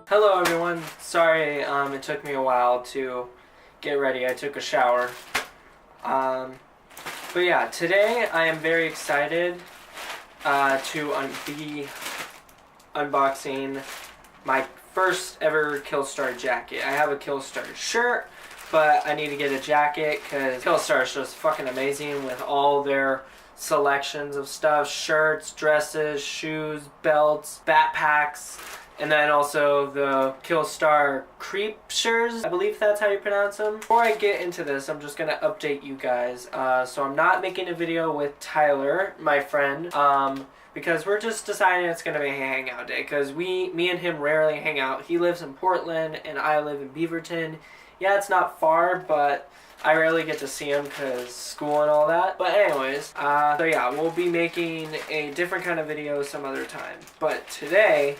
Hello everyone, sorry it took me a while to get ready. I took a shower. But yeah, today I am very excited to be unboxing my first ever KillStar jacket. I have a KillStar shirt, but I need to get a jacket because KillStar is just fucking amazing with all their selections of stuff: shirts, dresses, shoes, belts, backpacks. And then also the KillStar Creepshers, I believe that's how you pronounce them. Before I get into this, I'm just going to update you guys. So I'm not making a video with Tyler, my friend, because we're just deciding it's going to be a hangout day. Because me and him rarely hang out. He lives in Portland and I live in Beaverton. Yeah, it's not far, but I rarely get to see him because school and all that. But anyways, so yeah, we'll be making a different kind of video some other time. But today,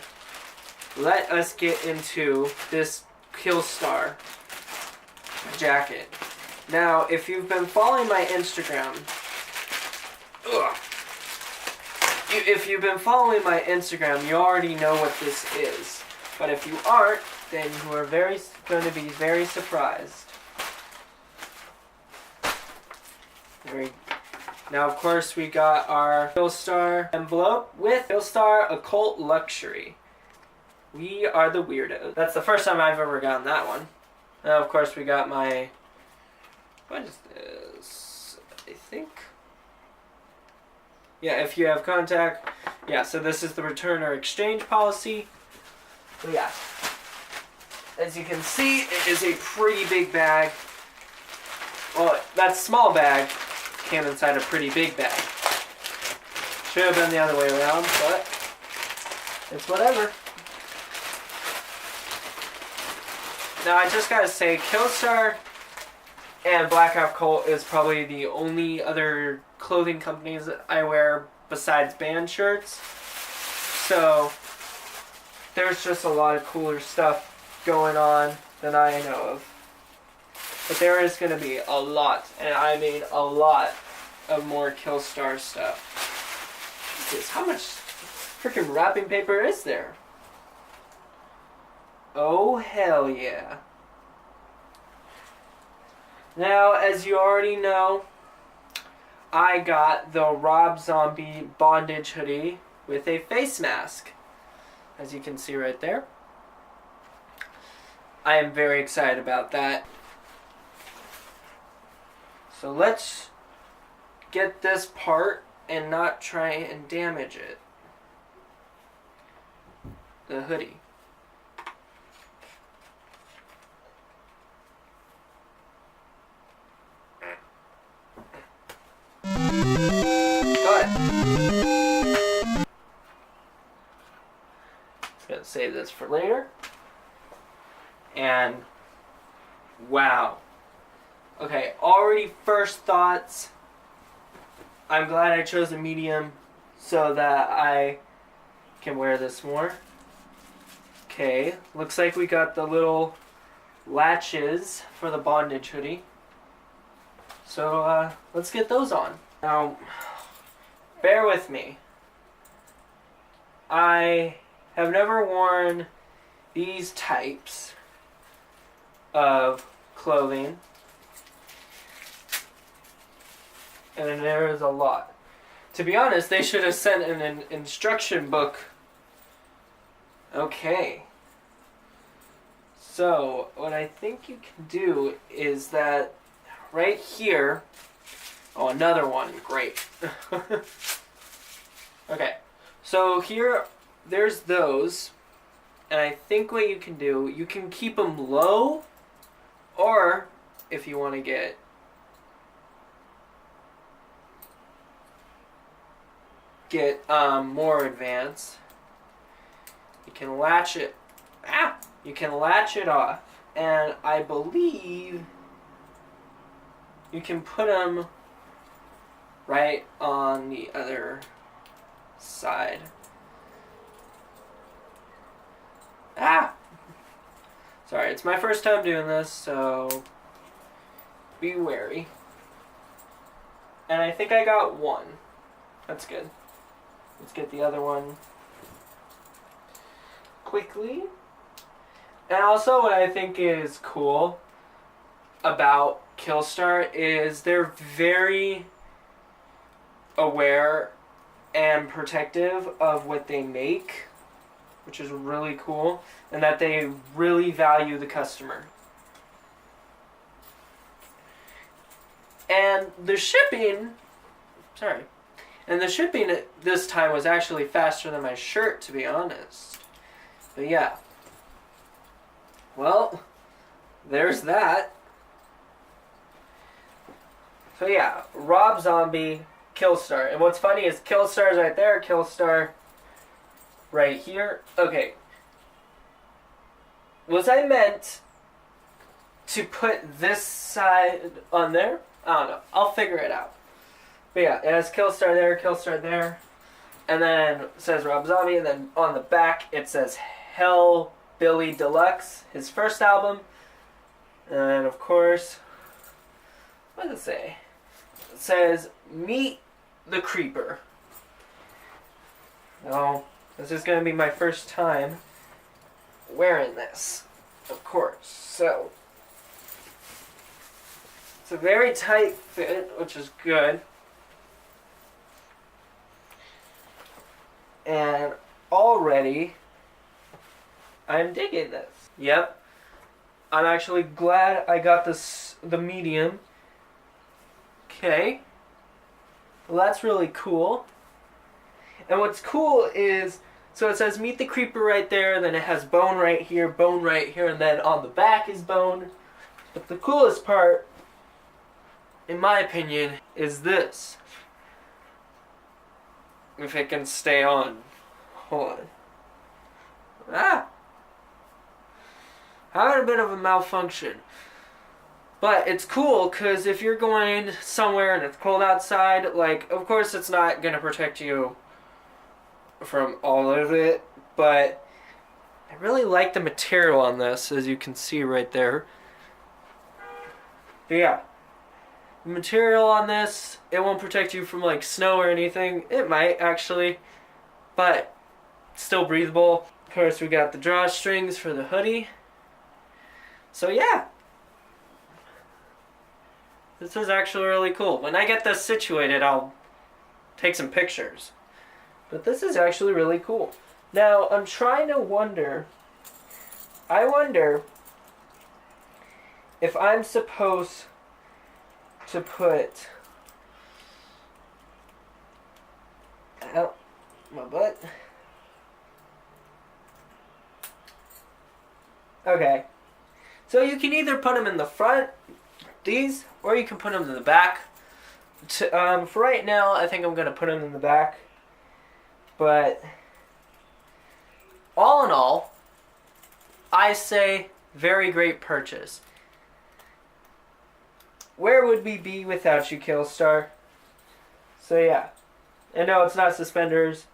let us get into this KillStar jacket. Now, if you've been following my Instagram, you already know what this is. But if you aren't, then you are going to be very surprised. Now, of course, we got our KillStar envelope with KillStar Occult Luxury. We are the weirdos. That's the first time I've ever gotten that one. Now, of course, we got my... What is this? I think... Yeah, if you have contact. Yeah, so this is the return or exchange policy. So yeah. As you can see, it is a pretty big bag. Well, that small bag came inside a pretty big bag. Should have been the other way around, but it's whatever. Now, I just gotta say, KillStar and Black Ops Cult is probably the only other clothing companies that I wear besides band shirts. So, there's just a lot of cooler stuff going on than I know of. But there is gonna be a lot, and I mean a lot, of more KillStar stuff. Jesus, how much freaking wrapping paper is there? Oh, hell yeah. Now, as you already know, I got the Rob Zombie bondage hoodie with a face mask. As you can see right there. I am very excited about that. So let's get this part and not try and damage it. The hoodie. Gonna save this for later. And wow. Okay, already first thoughts. I'm glad I chose a medium so that I can wear this more. Okay, looks like we got the little latches for the bondage hoodie. So let's get those on. Now, bear with me. I have never worn these types of clothing, and there is a lot. To be honest, they should have sent an instruction book. Okay. So, what I think you can do is that right here... Oh, another one. Great. Okay. So here, there's those. And I think what you can do, you can keep them low. Or, if you want to get more advanced, you can latch it. You can latch it off. And I believe you can put them right on the other side. Sorry, it's my first time doing this, so be wary. And I think I got one. That's good. Let's get the other one quickly. And also what I think is cool about KillStar is they're very aware and protective of what they make, which is really cool, and that they really value the customer. And the shipping, this time was actually faster than my shirt, to be honest. But yeah. Well, there's that. So yeah, Rob Zombie, KillStar. And what's funny is KillStar's right there, KillStar right here. Okay. Was I meant to put this side on there? I don't know. I'll figure it out. But yeah, it has KillStar there. And then it says Rob Zombie. And then on the back it says Hell Billy Deluxe, his first album. And then of course, what does it say? It says Meet the Creeper. Now, this is going to be my first time wearing this, of course. So, it's a very tight fit, which is good. And already, I'm digging this. Yep. I'm actually glad I got the medium. Okay. Well, that's really cool. And what's cool is, so it says Meet the Creeper right there, then it has bone right here, and then on the back is bone. But the coolest part, in my opinion, is this. If it can stay on. Hold on. Ah! Having a bit of a malfunction. But it's cool because if you're going somewhere and it's cold outside, like, of course it's not going to protect you from all of it, but I really like the material on this, as you can see right there. But yeah, the material on this, it won't protect you from like snow or anything. It might actually, but it's still breathable. Of course, we got the drawstrings for the hoodie. So yeah, this is actually really cool. When I get this situated, I'll take some pictures. But this is actually really cool. Now, I'm trying to wonder, I wonder if I'm supposed to put, out my butt. Okay. So you can either put them in the front, these, or you can put them in the back. For right now, I think I'm going to put them in the back. But all in all, I say very great purchase. Where would we be without you, KillStar? So yeah, and no, it's not suspenders.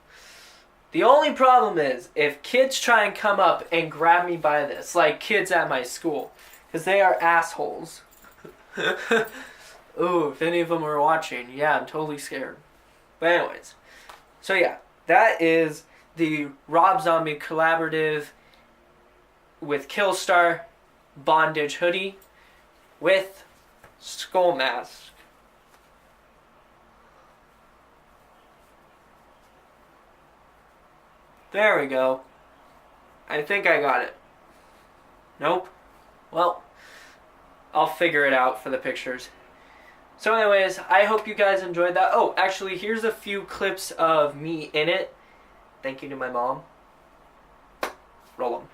The only problem is if kids try and come up and grab me by this, like kids at my school, because they are assholes. Ooh, if any of them are watching, yeah, I'm totally scared. But anyways, so yeah. That is the Rob Zombie collaborative with KillStar bondage hoodie with skull mask. There we go. I think I got it. Nope. Well, I'll figure it out for the pictures. So anyways, I hope you guys enjoyed that. Oh, actually, here's a few clips of me in it. Thank you to my mom. Roll them.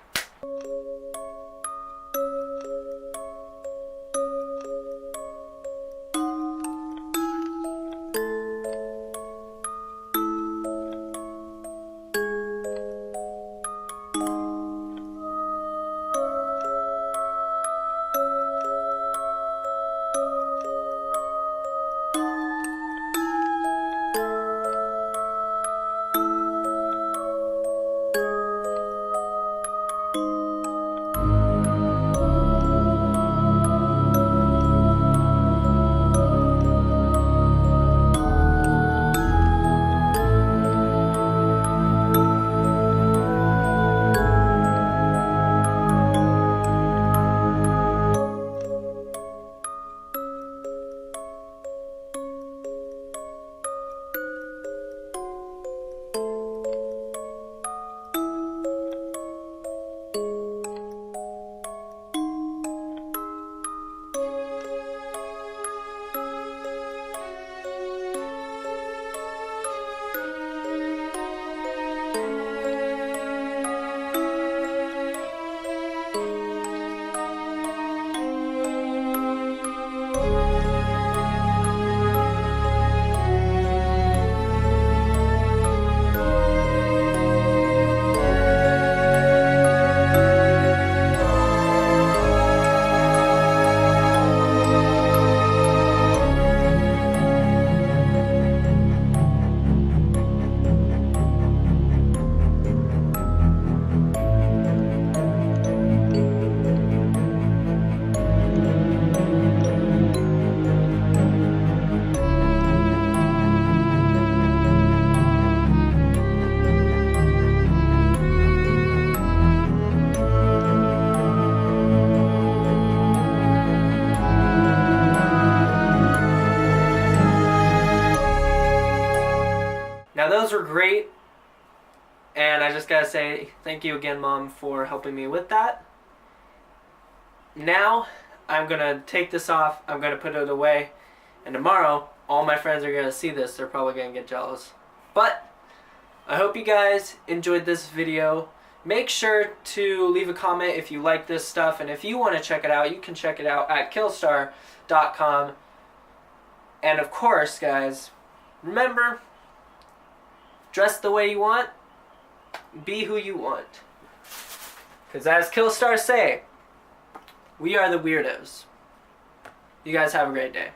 those were great. And I just gotta say thank you again, Mom, for helping me with that. Now, I'm gonna take this off, I'm gonna put it away, and tomorrow, all my friends are gonna see this. They're probably gonna get jealous. But, I hope you guys enjoyed this video. Make sure to leave a comment if you like this stuff, and if you want to check it out, you can check it out at KillStar.com. And of course, guys, remember, dress the way you want, be who you want. Because as KillStar say, we are the weirdos. You guys have a great day.